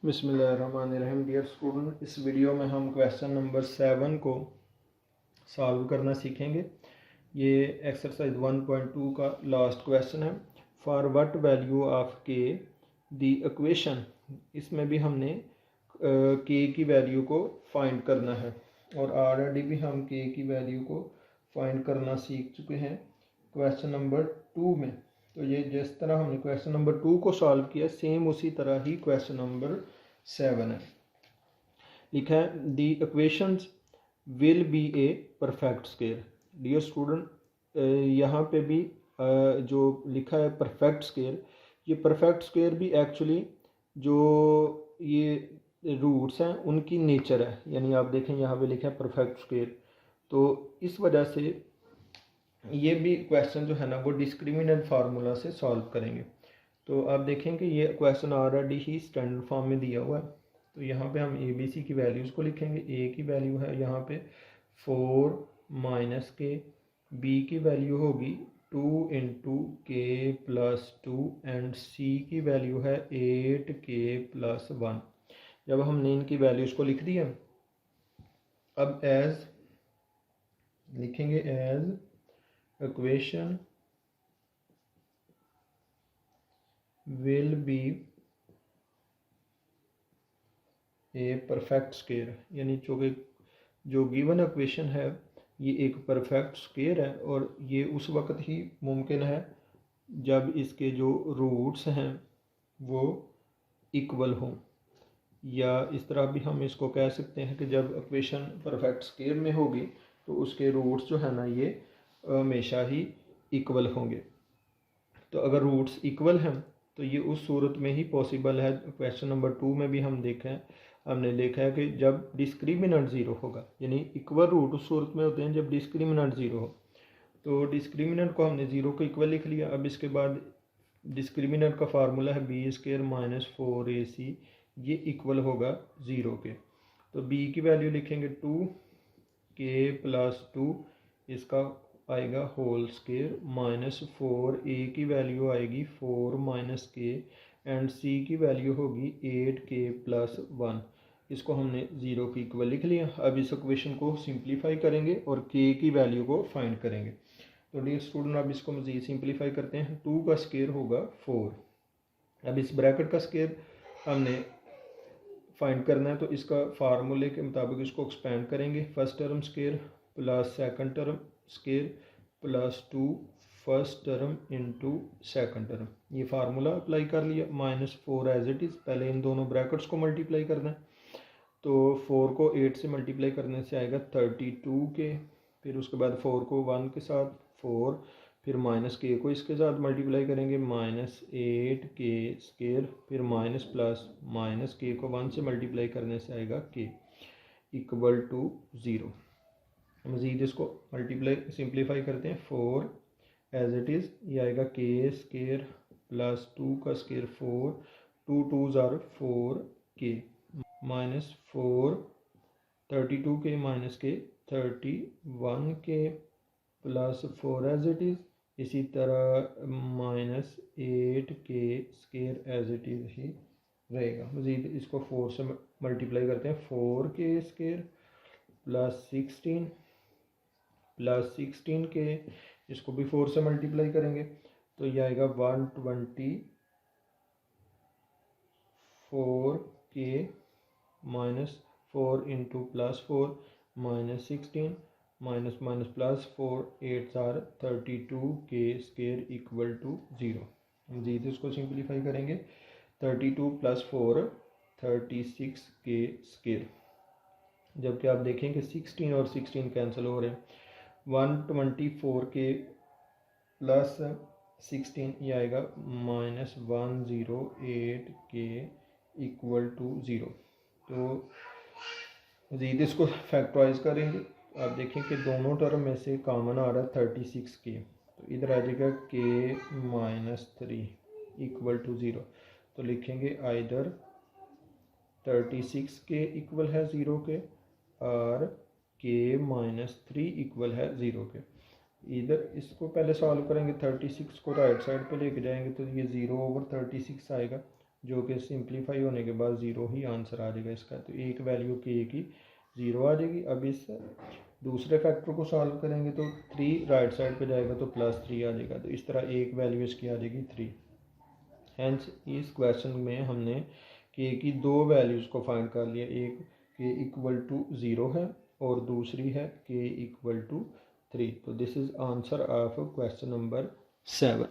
बिस्मिल्लाहिर्रहमानिर्रहीम। Dear student, इस video में हम क्वेश्चन नंबर 7 को सॉल्व करना सीखेंगे। ये एक्सरसाइज 1.2 का लास्ट क्वेश्चन है। फॉर व्हाट वैल्यू ऑफ के द इक्वेशन, इसमें भी हमने के की वैल्यू को फाइंड करना है और ऑलरेडी भी हम के की वैल्यू को फाइंड करना सीख चुके हैं क्वेश्चन नंबर 2 में। तो ये जिस तरह हमने क्वेश्चन नंबर 2 को सॉल्व किया, सेम उसी तरह ही क्वेश्चन नंबर 7 है। लिखा है the equations will be a perfect square. Dear student, यहाँ पे भी जो लिखा है परफेक्ट स्केयर, ये परफेक्ट स्केयर भी एक्चुअली जो ये रूट्स हैं उनकी नेचर है। यानी आप देखें यहाँ पे लिखा है परफेक्ट स्केयर, तो इस वजह से ये भी क्वेश्चन जो है ना वो डिस्क्रिमिनेंट फार्मूला से सॉल्व करेंगे। तो आप देखें कि ये क्वेश्चन ऑलरेडी ही स्टैंडर्ड फॉर्म में दिया हुआ है। तो यहाँ पे हम ए बी सी की वैल्यूज़ को लिखेंगे। ए की वैल्यू है यहाँ पे 4 माइनस के, बी की वैल्यू होगी 2 इंटू के प्लस 2 एंड सी की वैल्यू है 8 के प्लस 1। जब हमने इनकी वैल्यूज़ को लिख दिया, अब एज लिखेंगे as equation will be a perfect square, यानी जो गिवन इक्वेशन है ये एक परफेक्ट स्केयर है और ये उस वक्त ही मुमकिन है जब इसके जो रूट्स हैं वो इक्वल हों, या इस तरह भी हम इसको कह सकते हैं कि जब इक्वेशन परफेक्ट स्केयर में होगी तो उसके रूट्स जो है ना ये हमेशा ही इक्वल होंगे। तो अगर रूट्स इक्वल हैं तो ये उस सूरत में ही पॉसिबल है। क्वेश्चन नंबर 2 में भी हमने देखा है कि जब डिस्क्रिमिनेंट ज़ीरो होगा, यानी इक्वल रूट उस सूरत में होते हैं जब डिस्क्रिमिनेंट ज़ीरो हो। तो डिस्क्रिमिनेंट को हमने ज़ीरो को इक्वल लिख लिया। अब इसके बाद डिस्क्रिमिनेंट का फार्मूला है बी स्क्वायर माइनस 4ac, ये इक्वल होगा ज़ीरो के। तो बी की वैल्यू लिखेंगे 2 के प्लस 2, इसका आएगा होल स्क्वायर माइनस 4, ए की वैल्यू आएगी 4 माइनस के एंड सी की वैल्यू होगी 8 के प्लस 1। इसको हमने ज़ीरो की इक्वल लिख लिया। अब इस इक्वेशन को सिंप्लीफाई करेंगे और के की वैल्यू को फाइंड करेंगे। तो डियर स्टूडेंट, अब इसको मज़ीद सिंप्लीफाई करते हैं। 2 का स्क्वायर होगा 4। अब इस ब्रैकेट का स्क्वायर हमने फाइंड करना है, तो इसका फार्मूले के मुताबिक इसको एक्सपेंड करेंगे। First term square plus second term square plus 2 first term into second term, ये फार्मूला अप्लाई कर लिया। माइनस 4 एज इट इज़, पहले इन दोनों ब्रैकेट्स को मल्टीप्लाई करना है। तो 4 को 8 से मल्टीप्लाई करने से आएगा 32 के, फिर उसके बाद 4 को 1 के साथ 4, फिर माइनस के को इसके साथ मल्टीप्लाई करेंगे माइनस 8 के स्क्वायर, फिर माइनस प्लस माइनस के को 1 से मल्टीप्लाई करने से आएगा के इक्वल टू 0। मज़ीद इसको मल्टीप्लाई सिंप्लीफाई करते हैं। 4 एज इट इज़, ये आएगा के स्क्वायर प्लस 2 का स्क्वायर 4, 2 2 ज़ार 4 के माइनस 4, 32 के माइनस के 31 के प्लस 4 एज इट इज़, इसी तरह माइनस 8 के स्क्वायर एज इट इज़ ही रहेगा। मज़ीद इसको 4 से मल्टीप्लाई करते हैं। 4 के स्क्वायर प्लस 16 के, इसको भी 4 से मल्टीप्लाई करेंगे तो यह आएगा 124 के minus 4 into plus 4 minus 16 minus minus plus 4, 8 आर 32 के स्क्वायर इक्वल टू 0। मज़ीद इसको सिंप्लीफाई करेंगे। 32 प्लस 4 36 के स्क्वायर, जबकि आप देखें कि 16 और 16 कैंसिल हो रहे हैं। 124 के प्लस 16, ये आएगा माइनस 108 के इक्वल टू 0। तो मज़ीद इसको फैक्टराइज करेंगे। आप देखें कि दोनों टर्म में से कॉमन आ रहा है 36 के, तो इधर आ जाएगा के माइनस 3 इक्वल टू 0। तो लिखेंगे आइदर 36 के इक्वल है 0 के और के माइनस 3 इक्वल है 0 के। इधर इसको पहले सॉल्व करेंगे। 36 को राइट साइड पे लेके जाएंगे तो ये 0/36 आएगा जो कि सिंप्लीफाई होने के बाद ज़ीरो ही आंसर आ जाएगा इसका। तो एक वैल्यू के की ज़ीरो आ जाएगी। अब इस दूसरे फैक्टर को सॉल्व करेंगे तो 3 राइट साइड पे जाएगा तो +3 आ जाएगा। तो इस तरह एक वैल्यू इसकी आ जाएगी 3। हेंस इस क्वेश्चन में हमने के की दो वैल्यूज़ को फाइंड कर लिया। एक के इक्वल टू 0 है और दूसरी है के इक्वल टू 3। तो this is answer of question number 7।